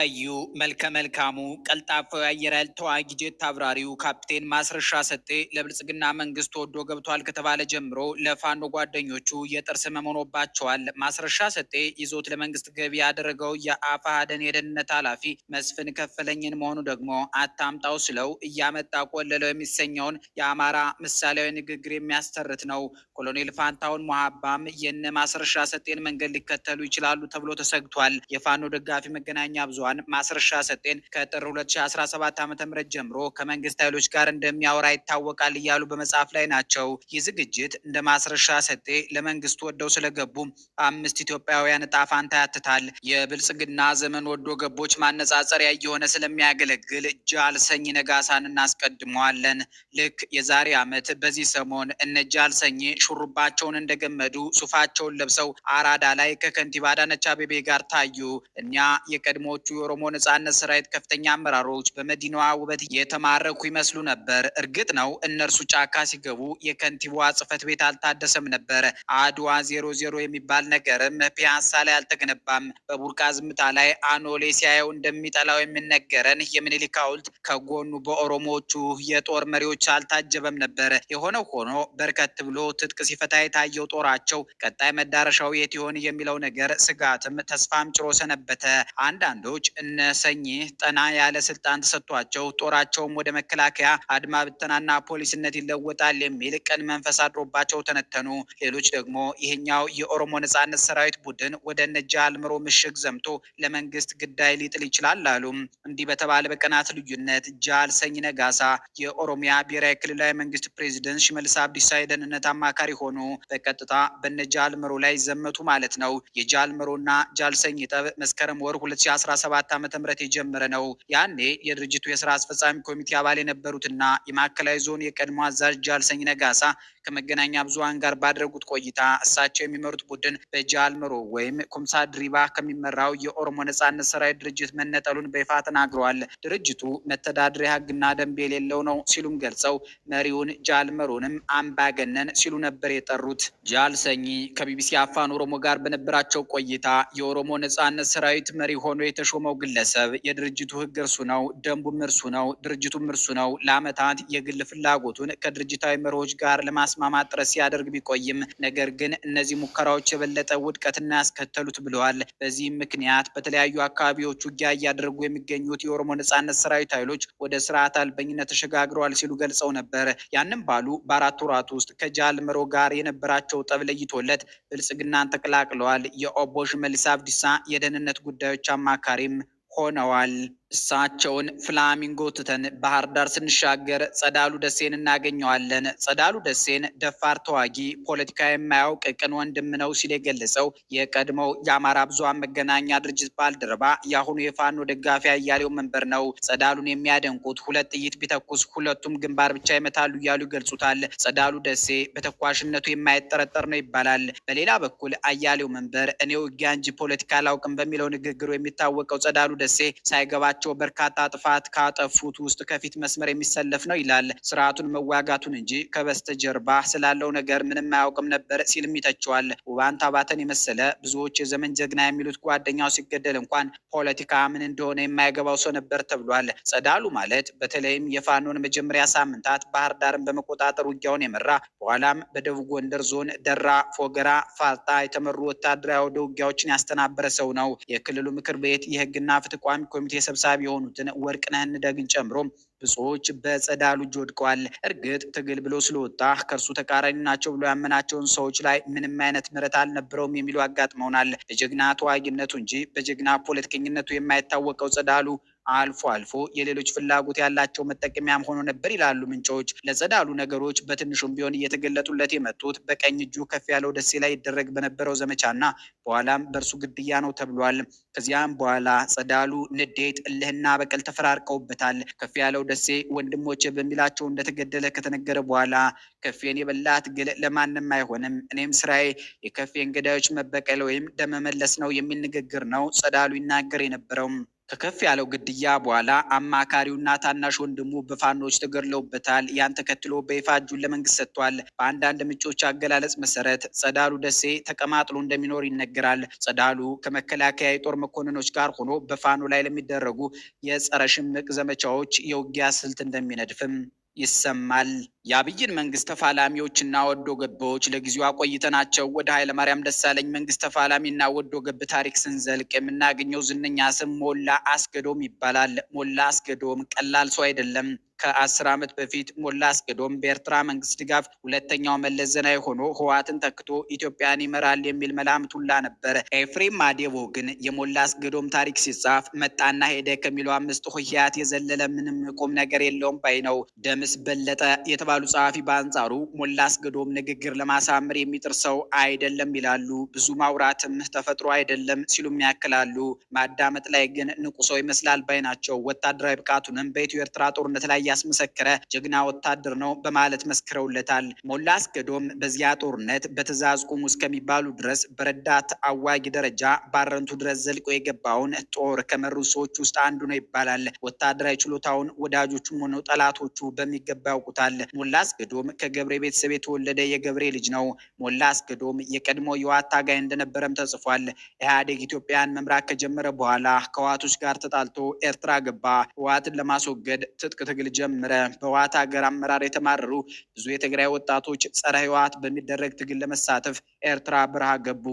እዩ መልከ መልካሙ ቀልጣፋው የአየር ኃይል ተዋጊ ጄት አብራሪው ካፕቴን ማስረሻ ሰጤ ለብልጽግና መንግስት ወዶ ገብቷል ከተባለ ጀምሮ ለፋኖ ጓደኞቹ የጥርስ ህመም ሆኖባቸዋል። ማስረሻ ሰጤ ይዞት ለመንግስት ገቢ ያደረገው የአፋሕድን የደህንነት ኃላፊ መስፍን ከፈለኝን መሆኑ ደግሞ አታምጣው ስለው እያመጣ ቆለለው የሚሰኘውን የአማራ ምሳሌያዊ ንግግር የሚያስተርት ነው። ኮሎኔል ፋንታውን ሞሀባም የነ ማስረሻ ሰጤን መንገድ ሊከተሉ ይችላሉ ተብሎ ተሰግቷል። የፋኖ ደጋፊ መገናኛ ብዙሃን ማስረሻ ሰጤን ከጥር 2017 ዓ.ም ጀምሮ ከመንግስት ኃይሎች ጋር እንደሚያወራ ይታወቃል እያሉ በመጻፍ ላይ ናቸው። ይህ ዝግጅት እንደ ማስረሻ ሰጤ ለመንግስት ወደው ስለገቡ 5 ኢትዮጵያውያን እጣ ፋንታ ያትታል። የብልጽግና ዘመን ወዶ ገቦች ማነጻጸሪያ እየሆነ ስለሚያገለግል ጃልሰኝ ነጋሳን እናስቀድመዋለን። ልክ የዛሬ ዓመት በዚህ ሰሞን እነ ጃልሰኝ ሹሩባቸውን እንደገመዱ ሱፋቸውን ለብሰው አራዳ ላይ ከከንቲባ አዳነች አቤቤ ጋር ታዩ። እኛ የቀድሞዎቹ የኦሮሞ ነጻነት ሰራዊት ከፍተኛ አመራሮች በመዲናዋ ውበት የተማረኩ ይመስሉ ነበር። እርግጥ ነው እነርሱ ጫካ ሲገቡ የከንቲባዋ ጽሕፈት ቤት አልታደሰም ነበር። አድዋ 00 የሚባል ነገርም ፒያሳ ላይ አልተገነባም። በቡርቃ ዝምታ ላይ አኖሌ ሲያየው እንደሚጠላው የሚነገረን የምኒልክ ሐውልት ከጎኑ በኦሮሞዎቹ የጦር መሪዎች አልታጀበም ነበር። የሆነው ሆኖ በርከት ብሎ ትጥቅ ሲፈታ የታየው ጦራቸው ቀጣይ መዳረሻው የት ይሆን የሚለው ነገር ስጋትም ተስፋም ጭሮ ሰነበተ። አንዳንዶች እነሰኝ ጠና ያለ ስልጣን ተሰጥቷቸው ጦራቸውም ወደ መከላከያ አድማ ብተናና ፖሊስነት ይለወጣል የሚል ቅን መንፈስ አድሮባቸው ተነተኑ። ሌሎች ደግሞ ይሄኛው የኦሮሞ ነጻነት ሰራዊት ቡድን ወደ እነ ጃልመሮ ምሽግ ዘምቶ ለመንግስት ግዳይ ሊጥል ይችላል አሉ። እንዲህ በተባለ በቀናት ልዩነት ጃልሰኝ ነጋሳ የኦሮሚያ ብሔራዊ ክልላዊ መንግስት ፕሬዚደንት ሽመልስ አብዲሳ የደህንነት አማካሪ ሆኑ። በቀጥታ በነ ጃልመሮ ላይ ዘመቱ ማለት ነው። የጃልመሮና ጃልሰኝ ጠብ መስከረም ወር 2017 ዓ.ም የጀመረ ነው። ያኔ የድርጅቱ የስራ አስፈጻሚ ኮሚቴ አባል የነበሩትና የማዕከላዊ ዞን የቀድሞ አዛዥ ጃልሰኝ ነጋሳ ከመገናኛ ብዙሃን ጋር ባደረጉት ቆይታ እሳቸው የሚመሩት ቡድን በጃልመሮ ወይም ኩምሳ ድሪባ ከሚመራው የኦሮሞ ነጻነት ሰራዊት ድርጅት መነጠሉን በይፋ ተናግረዋል። ድርጅቱ መተዳደሪያ ሕግና ደንብ የሌለው ነው ሲሉም ገልጸው መሪውን ጃልመሮንም አምባገነን ሲሉ ነበር የጠሩት። ጃልሰኝ ከቢቢሲ አፋን ኦሮሞ ጋር በነበራቸው ቆይታ የኦሮሞ ነጻነት ሰራዊት መሪ ሆኖ የተሾመው ግለሰብ የድርጅቱ ሕግ እርሱ ነው፣ ደንቡም እርሱ ነው፣ ድርጅቱም እርሱ ነው። ለዓመታት የግል ፍላጎቱን ከድርጅታዊ መሪዎች ጋር ለማስማማት ጥረት ሲያደርግ ቢቆይም ነገር ግን እነዚህ ሙከራዎች የበለጠ ውድቀትና ያስከተሉት ብለዋል። በዚህም ምክንያት በተለያዩ አካባቢዎች ውጊያ እያደረጉ የሚገኙት የኦሮሞ ነጻነት ሰራዊት ኃይሎች ወደ ስርዓት አልበኝነት ተሸጋግረዋል ሲሉ ገልጸው ነበር። ያንም ባሉ በ4 ወራት ውስጥ ከጃልመሮ ጋር የነበራቸው ጠብ ለይቶለት ብልጽግናን ተቀላቅለዋል። የኦቦ ሽመልስ አብዲሳ የደህንነት ጉዳዮች አማካሪም ሆነዋል። እሳቸውን ፍላሚንጎ ትተን ባህር ዳር ስንሻገር ጸዳሉ ደሴን እናገኘዋለን። ጸዳሉ ደሴን ደፋር ተዋጊ፣ ፖለቲካ የማያውቅ ቅን ወንድም ነው ሲል የገለጸው የቀድሞው የአማራ ብዙሃን መገናኛ ድርጅት ባልደረባ የአሁኑ የፋኖ ደጋፊ አያሌው መንበር ነው። ጸዳሉን የሚያደንቁት 2 ጥይት ቢተኩስ ሁለቱም ግንባር ብቻ ይመታሉ እያሉ ይገልጹታል። ጸዳሉ ደሴ በተኳሽነቱ የማይጠረጠር ነው ይባላል። በሌላ በኩል አያሌው መንበር እኔ ውጊያ እንጂ ፖለቲካ አላውቅም በሚለው ንግግሩ የሚታወቀው ጸዳሉ ደሴ ሳይገባቸው በርካታ ጥፋት ካጠፉት ውስጥ ከፊት መስመር የሚሰለፍ ነው ይላል። ስርዓቱን መዋጋቱን እንጂ ከበስተጀርባ ስላለው ነገር ምንም አያውቅም ነበር ሲልም ይተቸዋል። ውባንታ ባተን የመሰለ ብዙዎች የዘመን ጀግና የሚሉት ጓደኛው ሲገደል እንኳን ፖለቲካ ምን እንደሆነ የማይገባው ሰው ነበር ተብሏል። ጸዳሉ ማለት በተለይም የፋኖን መጀመሪያ ሳምንታት ባህር ዳርን በመቆጣጠር ውጊያውን የመራ በኋላም በደቡብ ጎንደር ዞን ደራ፣ ፎገራ፣ ፋልጣ የተመሩ ወታደራዊ ወደ ውጊያዎችን ያስተናበረ ሰው ነው። የክልሉ ምክር ቤት የህግና ፍትህ ቋሚ ኮሚቴ ሰብሳቢ የሆኑትን ወርቅነህ እንደግን ጨምሮ ብዙዎች በጸዳሉ እጅ ወድቀዋል። እርግጥ ትግል ብሎ ስለወጣ ከእርሱ ተቃራኒ ናቸው ብሎ ያመናቸውን ሰዎች ላይ ምንም አይነት ምህረት አልነበረውም የሚሉ አጋጥመውናል። በጀግና ተዋጊነቱ እንጂ በጀግና ፖለቲከኝነቱ የማይታወቀው ጸዳሉ አልፎ አልፎ የሌሎች ፍላጎት ያላቸው መጠቀሚያም ሆኖ ነበር ይላሉ ምንጮች። ለጸዳሉ ነገሮች በትንሹም ቢሆን እየተገለጡለት የመጡት በቀኝ እጁ ከፍ ያለው ደሴ ላይ ይደረግ በነበረው ዘመቻና በኋላም በእርሱ ግድያ ነው ተብሏል። ከዚያም በኋላ ጸዳሉ ንዴት፣ እልህና በቀል ተፈራርቀውበታል። ከፍ ያለው ደሴ ወንድሞቼ በሚላቸው እንደተገደለ ከተነገረ በኋላ ከፌን የበላ ትግል ለማንም አይሆንም፣ እኔም ስራዬ የከፌን ገዳዮች መበቀል ወይም ደመመለስ ነው የሚል ንግግር ነው ጸዳሉ ይናገር የነበረው። ከከፍ ያለው ግድያ በኋላ አማካሪውና ታናሽ ወንድሙ በፋኖች ተገድለውበታል። ያን ተከትሎ በይፋ እጁን ለመንግስት ሰጥቷል። በአንዳንድ ምንጮች አገላለጽ መሰረት ጸዳሉ ደሴ ተቀማጥሎ እንደሚኖር ይነገራል። ጸዳሉ ከመከላከያ የጦር መኮንኖች ጋር ሆኖ በፋኖ ላይ ለሚደረጉ የጸረ ሽምቅ ዘመቻዎች የውጊያ ስልት እንደሚነድፍም ይሰማል። የአብይን መንግስት ተፋላሚዎችና ወዶ ገቦች ለጊዜው አቆይተናቸው ወደ ኃይለማርያም ደሳለኝ መንግስት ተፋላሚና ወዶ ገብ ታሪክ ስንዘልቅ የምናገኘው ዝነኛ ስም ሞላ አስገዶም ይባላል። ሞላ አስገዶም ቀላል ሰው አይደለም። ከ10 ዓመት በፊት ሞላ አስገዶም በኤርትራ መንግስት ድጋፍ ሁለተኛው መለስ ዜናዊ ሆኖ ህወሓትን ተክቶ ኢትዮጵያን ይመራል የሚል መላምት ሁላ ነበር። ኤፍሬም ማዴቦ ግን የሞላ አስገዶም ታሪክ ሲጻፍ መጣና ሄደ ከሚለው 5 ሆሄያት የዘለለ ምንም ቁም ነገር የለውም ባይ ነው። ደምስ በለጠ የተባሉ ጸሐፊ በአንጻሩ ሞላ አስገዶም ንግግር ለማሳመር የሚጥር ሰው አይደለም ይላሉ። ብዙ ማውራትም ተፈጥሮ አይደለም ሲሉም ያክላሉ። ማዳመጥ ላይ ግን ንቁ ሰው ይመስላል ባይ ናቸው። ወታደራዊ ብቃቱንም በኢትዮ ኤርትራ ጦርነት ላይ ያስመሰከረ ጀግና ወታደር ነው በማለት መስክረውለታል። ሞላ አስገዶም በዚያ ጦርነት በትዕዛዝ ቁሙ እስከሚባሉ ድረስ በረዳት አዋጊ ደረጃ ባረንቱ ድረስ ዘልቆ የገባውን ጦር ከመሩ ሰዎች ውስጥ አንዱ ነው ይባላል። ወታደራዊ ችሎታውን ወዳጆቹም ሆነው ጠላቶቹ በሚገባ ያውቁታል። ሞላ አስገዶም ከገብሬ ቤተሰብ የተወለደ የገብሬ ልጅ ነው። ሞላ አስገዶም የቀድሞ የህወሓት ታጋይ እንደነበረም ተጽፏል። ኢህአዴግ ኢትዮጵያን መምራት ከጀመረ በኋላ ከህወሓቶች ጋር ተጣልቶ ኤርትራ ገባ። ህወሓትን ለማስወገድ ትጥቅ ትግል ጀመረ። በህወሓት ሀገር አመራር የተማረሩ ብዙ የትግራይ ወጣቶች ጸረ ህወሓት በሚደረግ ትግል ለመሳተፍ ኤርትራ በረሃ ገቡ።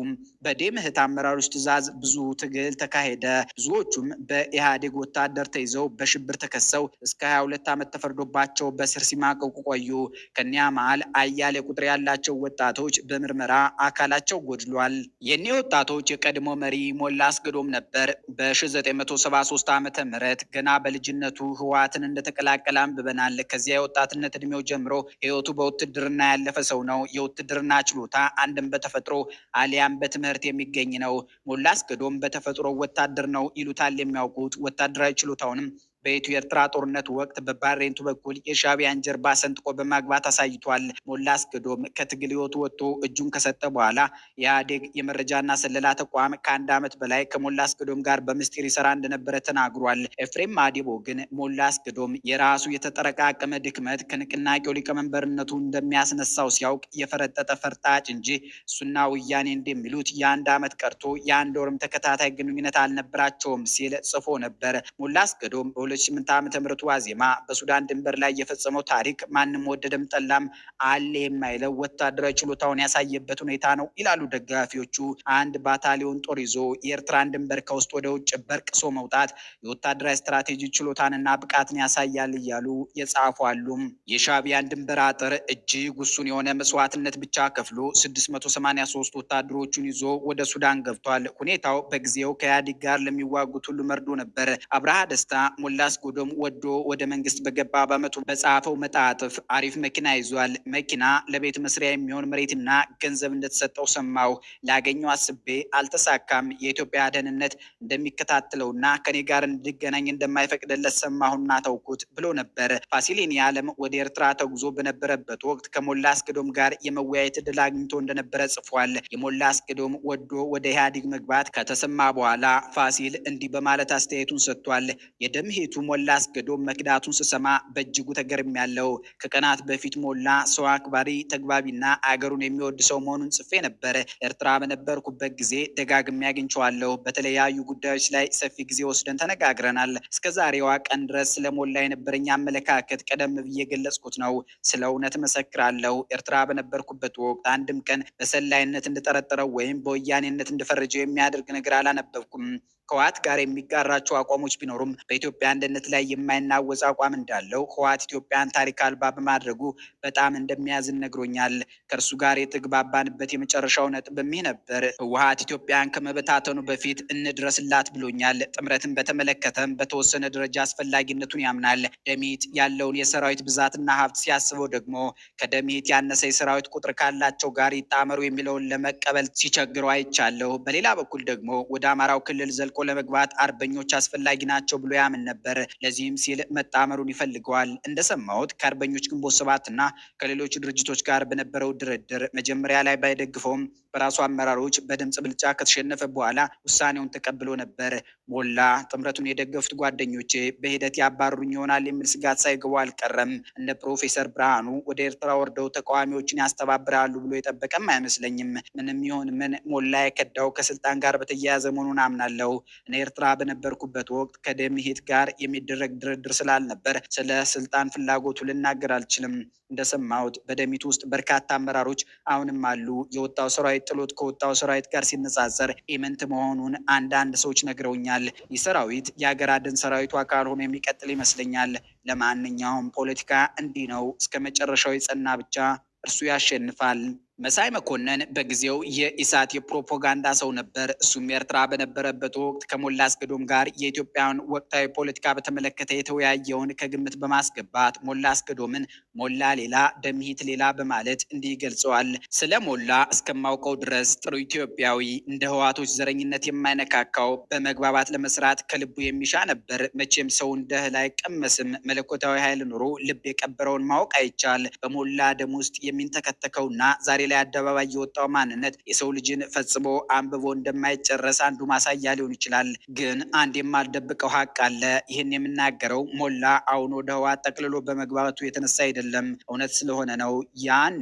በደምህት አመራሮች ትዕዛዝ ብዙ ትግል ተካሄደ። ብዙዎቹም በኢህአዴግ ወታደር ተይዘው በሽብር ተከሰው እስከ 22 ዓመት ተፈርዶባቸው በስር ሲማቀቁ ቆዩ። ከኒያ መሃል አያሌ ቁጥር ያላቸው ወጣቶች በምርመራ አካላቸው ጎድሏል። የኒህ ወጣቶች የቀድሞ መሪ ሞላ አስገዶም ነበር። በ1973 ዓመተ ምህረት ገና በልጅነቱ ህወሓትን እንደተቀላቀለ አንብበናል። ከዚያ የወጣትነት እድሜው ጀምሮ ህይወቱ በውትድርና ያለፈ ሰው ነው። የውትድርና ችሎታ አንድም በተፈጥሮ አሊያም በትምህርት የሚገኝ ነው። ሞላ አስገዶም በተፈጥሮ ወታደር ነው ይሉታል የሚያውቁት። ወታደራዊ ችሎታውንም በኢትዮ ኤርትራ ጦርነት ወቅት በባሬንቱ በኩል የሻዕቢያን ጀርባ ሰንጥቆ በማግባት አሳይቷል። ሞላ አስገዶም ከትግል ህይወቱ ወጥቶ እጁን ከሰጠ በኋላ የኢህአዴግ የመረጃና ስለላ ተቋም ከ1 ዓመት በላይ ከሞላ አስገዶም ጋር በምስጢር ይሰራ እንደነበረ ተናግሯል። ኤፍሬም ማዴቦ ግን ሞላ አስገዶም የራሱ የተጠረቃቀመ ድክመት ከንቅናቄው ሊቀመንበርነቱ እንደሚያስነሳው ሲያውቅ የፈረጠጠ ፈርጣጭ እንጂ እሱና ወያኔ እንደሚሉት የ1 ዓመት ቀርቶ የ1 ወርም ተከታታይ ግንኙነት አልነበራቸውም ሲል ጽፎ ነበር። ሞላ አስገዶም በ2008 ዓመተ ምህረት ዋዜማ በሱዳን ድንበር ላይ የፈጸመው ታሪክ ማንም ወደደም ጠላም አለ የማይለው ወታደራዊ ችሎታውን ያሳየበት ሁኔታ ነው ይላሉ ደጋፊዎቹ። አንድ ባታሊዮን ጦር ይዞ የኤርትራን ድንበር ከውስጥ ወደ ውጭ በርቅሶ መውጣት የወታደራዊ ስትራቴጂ ችሎታንና ብቃትን ያሳያል እያሉ የጻፉ አሉ። የሻዕቢያን ድንበር አጥር እጅግ ውሱን የሆነ መስዋዕትነት ብቻ ከፍሎ 683 ወታደሮቹን ይዞ ወደ ሱዳን ገብቷል። ሁኔታው በጊዜው ከኢህአዴግ ጋር ለሚዋጉት ሁሉ መርዶ ነበር። አብርሃ ደስታ ሞላ አስገዶም ወዶ ወደ መንግስት በገባ በዓመቱ በጻፈው መጣጥፍ አሪፍ መኪና ይዟል። መኪና ለቤት መስሪያ የሚሆን መሬትና ገንዘብ እንደተሰጠው ሰማሁ። ላገኘው አስቤ አልተሳካም። የኢትዮጵያ ደህንነት እንደሚከታተለውና ከኔ ጋር እንዲገናኝ እንደማይፈቅድለት ሰማሁና ተውኩት ብሎ ነበር። ፋሲሌኒ ዓለም ወደ ኤርትራ ተጉዞ በነበረበት ወቅት ከሞላ አስገዶም ጋር የመወያየት ዕድል አግኝቶ እንደነበረ ጽፏል። የሞላ አስገዶም ወዶ ወደ ኢህአዴግ መግባት ከተሰማ በኋላ ፋሲል እንዲህ በማለት አስተያየቱን ሰጥቷል። የደምሂቱ ሞላ አስገዶም መክዳቱን ስሰማ በእጅጉ ተገርሜያለሁ። ከቀናት በፊት ሞላ ሰው አክባሪ፣ ተግባቢና አገሩን የሚወድ ሰው መሆኑን ጽፌ ነበር። ኤርትራ በነበርኩበት ጊዜ ደጋግሜ አግኝቼዋለሁ። በተለያዩ ጉዳዮች ላይ ሰፊ ጊዜ ወስደን ተነጋግረናል። እስከ ዛሬዋ ቀን ድረስ ስለ ሞላ የነበረኝ አመለካከት ቀደም ብዬ የገለጽኩት ነው። ስለ እውነት መሰክራለሁ። ኤርትራ በነበርኩበት ወቅት አንድም ቀን በሰላይነት እንደጠረጠረው ወይም በወያኔነት እንደፈረጀው የሚያደርግ ነገር አላነበብኩም። ከህወሓት ጋር የሚጋራቸው አቋሞች ቢኖሩም በኢትዮጵያ አንድነት ላይ የማይናወጽ አቋም እንዳለው ህወሓት ኢትዮጵያን ታሪክ አልባ በማድረጉ በጣም እንደሚያዝን ነግሮኛል። ከእርሱ ጋር የተግባባንበት የመጨረሻው ነጥብ ይህ ነበር። ህወሓት ኢትዮጵያን ከመበታተኑ በፊት እንድረስላት ብሎኛል። ጥምረትን በተመለከተም በተወሰነ ደረጃ አስፈላጊነቱን ያምናል። ደሚት ያለውን የሰራዊት ብዛትና ሀብት ሲያስበው ደግሞ ከደሚት ያነሰ የሰራዊት ቁጥር ካላቸው ጋር ይጣመሩ የሚለውን ለመቀበል ሲቸግረው አይቻለሁ። በሌላ በኩል ደግሞ ወደ አማራው ክልል ዘልቆ ዘልቆ ለመግባት አርበኞች አስፈላጊ ናቸው ብሎ ያምን ነበር። ለዚህም ሲል መጣመሩን ይፈልገዋል። እንደሰማሁት ከአርበኞች ግንቦት ሰባትና ከሌሎች ድርጅቶች ጋር በነበረው ድርድር መጀመሪያ ላይ ባይደግፈውም በራሱ አመራሮች በድምፅ ብልጫ ከተሸነፈ በኋላ ውሳኔውን ተቀብሎ ነበር። ሞላ ጥምረቱን የደገፉት ጓደኞቼ በሂደት ያባሩኝ ይሆናል የሚል ስጋት ሳይገቡ አልቀረም። እነ ፕሮፌሰር ብርሃኑ ወደ ኤርትራ ወርደው ተቃዋሚዎችን ያስተባብራሉ ብሎ የጠበቀም አይመስለኝም። ምንም ይሁን ምን ሞላ የከዳው ከስልጣን ጋር በተያያዘ መሆኑን አምናለሁ። እኔ ኤርትራ በነበርኩበት ወቅት ከደምሂት ጋር የሚደረግ ድርድር ስላልነበር ስለ ስልጣን ፍላጎቱ ልናገር አልችልም። እንደሰማሁት በደሚት ውስጥ በርካታ አመራሮች አሁንም አሉ። የወጣው ሰራዊት ጥሎት ከወጣው ሰራዊት ጋር ሲነጻጸር ኢምንት መሆኑን አንዳንድ ሰዎች ነግረውኛል። ይህ ሰራዊት የሀገር አድን ሰራዊቱ አካል ሆኖ የሚቀጥል ይመስለኛል። ለማንኛውም ፖለቲካ እንዲህ ነው። እስከ መጨረሻው የጸና ብቻ እርሱ ያሸንፋል። መሳይ መኮንን በጊዜው የኢሳት የፕሮፓጋንዳ ሰው ነበር። እሱም ኤርትራ በነበረበት ወቅት ከሞላ አስገዶም ጋር የኢትዮጵያን ወቅታዊ ፖለቲካ በተመለከተ የተወያየውን ከግምት በማስገባት ሞላ አስገዶምን ሞላ ሌላ ደምሂት ሌላ በማለት እንዲህ ገልጸዋል። ስለ ሞላ እስከማውቀው ድረስ ጥሩ ኢትዮጵያዊ፣ እንደ ህዋቶች ዘረኝነት የማይነካካው፣ በመግባባት ለመስራት ከልቡ የሚሻ ነበር። መቼም ሰው እንደ እህል አይቀመስም። መለኮታዊ ኃይል ኑሮ ልብ የቀበረውን ማወቅ አይቻል። በሞላ ደም ውስጥ የሚንተከተከውና ዛሬ ላይ አደባባይ የወጣው ማንነት የሰው ልጅን ፈጽሞ አንብቦ እንደማይጨረስ አንዱ ማሳያ ሊሆን ይችላል። ግን አንድ የማልደብቀው ሀቅ አለ። ይህን የምናገረው ሞላ አሁን ወደ ህወሓት ጠቅልሎ በመግባቱ የተነሳ አይደለም፣ እውነት ስለሆነ ነው። ያን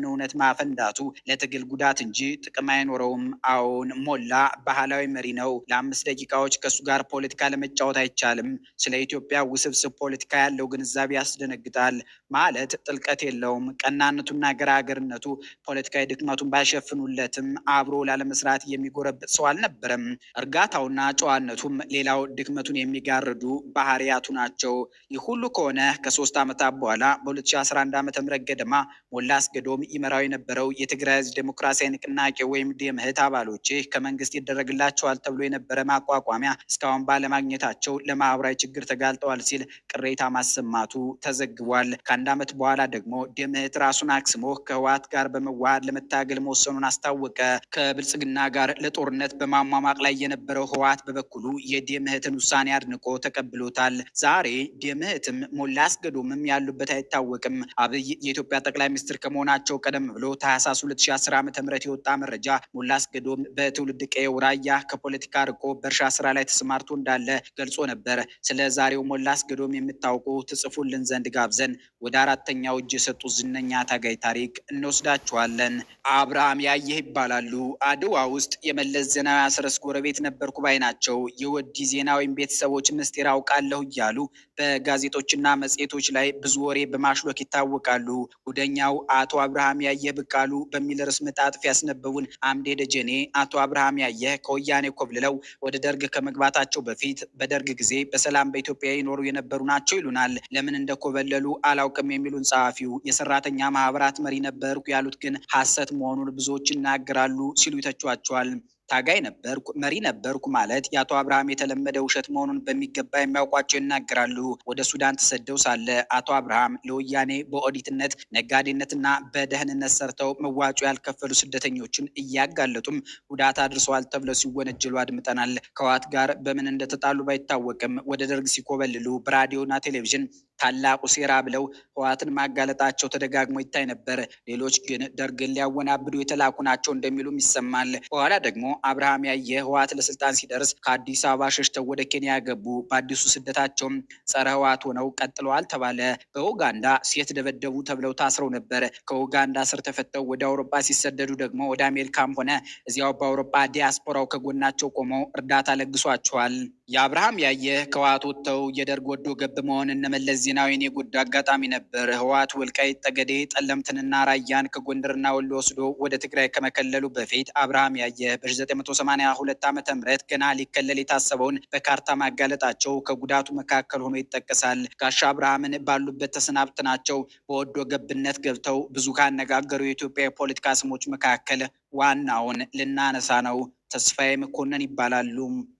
እውነት ማፈንዳቱ ለትግል ጉዳት እንጂ ጥቅም አይኖረውም። አሁን ሞላ ባህላዊ መሪ ነው። ለ5 ደቂቃዎች ከእሱ ጋር ፖለቲካ ለመጫወት አይቻልም። ስለ ኢትዮጵያ ውስብስብ ፖለቲካ ያለው ግንዛቤ ያስደነግጣል። ማለት ጥልቀት የለውም። ቀናነቱና ገራገርነቱ ፖለቲካዊ ድክመቱን ባይሸፍኑለትም አብሮ ላለመስራት የሚጎረብጥ ሰው አልነበረም። እርጋታውና ጨዋነቱም ሌላው ድክመቱን የሚጋርዱ ባህሪያቱ ናቸው። ይህ ሁሉ ከሆነ ከ3 ዓመታት በኋላ በ2011 ዓ.ም ገደማ ሞላ አስገዶም ይመራው የነበረው የትግራይ ህዝብ ዴሞክራሲያዊ ንቅናቄ ወይም ደምሂት አባሎች ከመንግስት ይደረግላቸዋል ተብሎ የነበረ ማቋቋሚያ እስካሁን ባለማግኘታቸው ለማህበራዊ ችግር ተጋልጠዋል ሲል ቅሬታ ማሰማቱ ተዘግቧል። ከ1 ዓመት በኋላ ደግሞ ደምሂት ራሱን አክስሞ ከህወሓት ጋር በመዋሃድ ለመታገል መወሰኑን አስታወቀ። ከብልጽግና ጋር ለጦርነት በማሟሟቅ ላይ የነበረው ህወሓት በበኩሉ የደምሂትን ውሳኔ አድንቆ ተቀብሎታል። ዛሬ ደምሂትም ሞላ አስገዶምም ያሉበት አይታወቅም። አብይ የኢትዮጵያ ጠቅላይ ሚኒስትር ከመሆናቸው ቀደም ብሎ ታህሳስ 2010 ዓ.ም የወጣ መረጃ ሞላ አስገዶም በትውልድ ቀዬው ራያ ከፖለቲካ ርቆ በእርሻ ስራ ላይ ተሰማርቶ እንዳለ ገልጾ ነበር። ስለ ዛሬው ሞላ አስገዶም የምታውቁ ትጽፉልን ዘንድ ጋብዘን ወደ 4ኛው እጅ የሰጡ ዝነኛ ታጋይ ታሪክ እንወስዳቸዋለን። አብርሃም ያየህ ይባላሉ። አድዋ ውስጥ የመለስ ዜናዊ አስረስ ጎረቤት ነበርኩ ባይ ናቸው። የወዲ ዜናዊን ቤተሰቦች ምስጢር አውቃለሁ እያሉ በጋዜጦችና መጽሔቶች ላይ ብዙ ወሬ በማሽሎክ ይታወቃሉ። ጉደኛው አቶ አብርሃም ያየህ ብቃሉ በሚል ርዕስ መጣጥፍ ያስነበቡን አምዴ ደጀኔ አቶ አብርሃም ያየህ ከወያኔ ኮብልለው ወደ ደርግ ከመግባታቸው በፊት በደርግ ጊዜ በሰላም በኢትዮጵያ ይኖሩ የነበሩ ናቸው ይሉናል። ለምን እንደኮበለሉ አላውቅም የሚሉን ጸሐፊው የሰራተኛ ማህበራት መሪ ነበርኩ ያሉት ግን ሐሰት መሆኑን ብዙዎች ይናገራሉ ሲሉ ይተቿቸዋል። ታጋይ ነበርኩ፣ መሪ ነበርኩ ማለት የአቶ አብርሃም የተለመደ ውሸት መሆኑን በሚገባ የሚያውቋቸው ይናገራሉ። ወደ ሱዳን ተሰደው ሳለ አቶ አብርሃም ለወያኔ በኦዲትነት ነጋዴነትና በደህንነት ሰርተው መዋጮ ያልከፈሉ ስደተኞችን እያጋለጡም ጉዳት አድርሰዋል ተብለው ሲወነጀሉ አድምጠናል። ከህወሓት ጋር በምን እንደተጣሉ ባይታወቅም ወደ ደርግ ሲኮበልሉ በራዲዮና ቴሌቪዥን ታላቁ ሴራ ብለው ህወሓትን ማጋለጣቸው ተደጋግሞ ይታይ ነበር። ሌሎች ግን ደርግን ሊያወናብዱ የተላኩ ናቸው እንደሚሉም ይሰማል። በኋላ ደግሞ አብርሃም ያየህ ህወሓት ለስልጣን ሲደርስ ከአዲስ አበባ ሸሽተው ወደ ኬንያ ገቡ። በአዲሱ ስደታቸውም ጸረ ህወሓት ሆነው ቀጥለዋል ተባለ። በኡጋንዳ ሴት ደበደቡ ተብለው ታስረው ነበር። ከኡጋንዳ ስር ተፈተው ወደ አውሮፓ ሲሰደዱ ደግሞ ወደ አሜሪካም ሆነ እዚያው በአውሮፓ ዲያስፖራው ከጎናቸው ቆመው እርዳታ ለግሷቸዋል። የአብርሃም ያየህ ከህወሓት ወጥተው የደርግ ወዶ ገብ መሆን እነመለስ ዜናዊን የጎዳ አጋጣሚ ነበር። ህወሓት ወልቃይት ጠገዴ፣ ጠለምትንና ራያን ከጎንደርና ወሎ ወስዶ ወደ ትግራይ ከመከለሉ በፊት አብርሃም ያየህ በ1982 ዓ.ም ገና ሊከለል የታሰበውን በካርታ ማጋለጣቸው ከጉዳቱ መካከል ሆኖ ይጠቀሳል። ጋሻ አብርሃምን ባሉበት ተሰናብተናቸው በወዶ ገብነት ገብተው ብዙ ካነጋገሩ የኢትዮጵያ የፖለቲካ ስሞች መካከል ዋናውን ልናነሳ ነው። ተስፋዬ መኮንን ይባላሉ።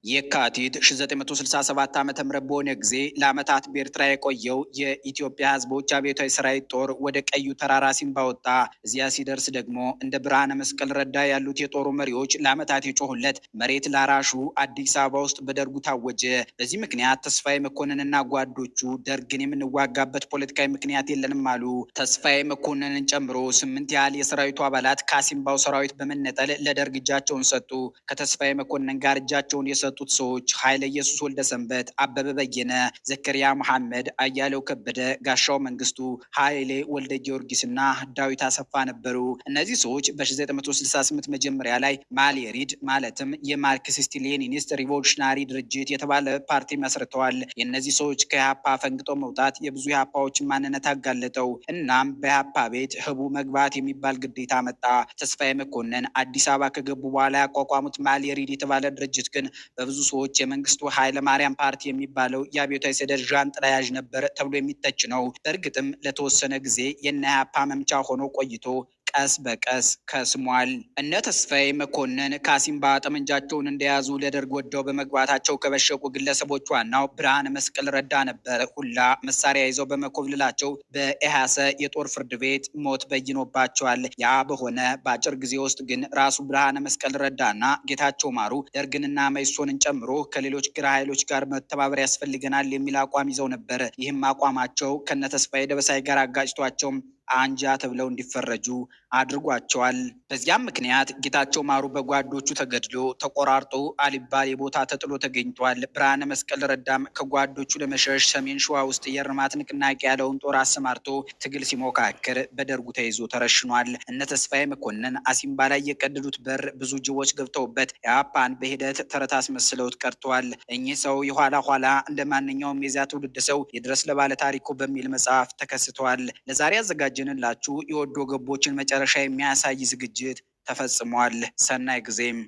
የካቲት 1967 ዓ.ም በሆነ ጊዜ ለዓመታት በኤርትራ የቆየው የኢትዮጵያ ሕዝቦች አብዮታዊ ሰራዊት ጦር ወደ ቀዩ ተራራ ሲምባ ወጣ። እዚያ ሲደርስ ደግሞ እንደ ብርሃነ መስቀል ረዳ ያሉት የጦሩ መሪዎች ለዓመታት የጮሁለት መሬት ላራሹ አዲስ አበባ ውስጥ በደርጉ ታወጀ። በዚህ ምክንያት ተስፋዬ መኮንንና ጓዶቹ ደርግን የምንዋጋበት ፖለቲካዊ ምክንያት የለንም አሉ። ተስፋዬ መኮንንን ጨምሮ 8 ያህል የሰራዊቱ አባላት ከሲምባው ሰራዊት በመነጠል ለደርግ እጃቸውን ሰጡ። ከተስፋዬ መኮንን ጋር እጃቸውን የሰጡት ሰዎች ኃይለ ኢየሱስ ወልደ ሰንበት፣ አበበ በየነ፣ ዘከሪያ መሐመድ፣ አያሌው ከበደ፣ ጋሻው መንግስቱ፣ ኃይሌ ወልደ ጊዮርጊስና ዳዊት አሰፋ ነበሩ። እነዚህ ሰዎች በ1968 መጀመሪያ ላይ ማሌሪድ ማለትም የማርክሲስት ሌኒኒስት ሪቮሉሽናሪ ድርጅት የተባለ ፓርቲ መስርተዋል። የእነዚህ ሰዎች ከኢህአፓ ፈንግጦ መውጣት የብዙ ኢህአፓዎችን ማንነት አጋለጠው። እናም በኢህአፓ ቤት ህቡ መግባት የሚባል ግዴታ መጣ። ተስፋዬ መኮንን አዲስ አበባ ከገቡ በኋላ ያቋቋሙት ማሌሪድ የተባለ ድርጅት ግን በብዙ ሰዎች የመንግስቱ ኃይለ ማርያም ፓርቲ የሚባለው የአብዮታዊ ሰደድ ዣንጥላ ያዥ ነበር ተብሎ የሚተች ነው። በእርግጥም ለተወሰነ ጊዜ የነ ኢህአፓ መምቻ ሆኖ ቆይቶ ቀስ በቀስ ከስሟል። እነ ተስፋዬ መኮንን ካሲምባ ጠመንጃቸውን እንደያዙ ለደርግ ወደው በመግባታቸው ከበሸቁ ግለሰቦች ዋናው ብርሃነ መስቀል ረዳ ነበር። ሁላ መሳሪያ ይዘው በመኮብልላቸው በኢሃሰ የጦር ፍርድ ቤት ሞት በይኖባቸዋል። ያ በሆነ በአጭር ጊዜ ውስጥ ግን ራሱ ብርሃነ መስቀል ረዳና ጌታቸው ማሩ ደርግንና መኢሶንን ጨምሮ ከሌሎች ግራ ኃይሎች ጋር መተባበር ያስፈልገናል የሚል አቋም ይዘው ነበር። ይህም አቋማቸው ከነ ተስፋዬ ደበሳይ ጋር አጋጭቷቸው አንጃ ተብለው እንዲፈረጁ አድርጓቸዋል። በዚያም ምክንያት ጌታቸው ማሩ በጓዶቹ ተገድሎ ተቆራርጦ አልባሌ ቦታ ተጥሎ ተገኝቷል። ብርሃነ መስቀል ረዳም ከጓዶቹ ለመሸሽ ሰሜን ሸዋ ውስጥ የእርማት ንቅናቄ ያለውን ጦር አሰማርቶ ትግል ሲሞካክር በደርጉ ተይዞ ተረሽኗል። እነ ተስፋዬ መኮንን አሲምባ ላይ የቀደዱት በር ብዙ ጅቦች ገብተውበት ኢህአፓን በሂደት ተረት አስመስለውት ቀርተዋል። እኚህ ሰው የኋላ ኋላ እንደ ማንኛውም የዚያ ትውልድ ሰው ይድረስ ለባለ ታሪኩ በሚል መጽሐፍ ተከስተዋል። ለዛሬ ያዘጋጀንላችሁ የወዶ ገቦችን መጨረሻ የሚያሳይ ዝግጅት ተፈጽሟል። ሰናይ ጊዜም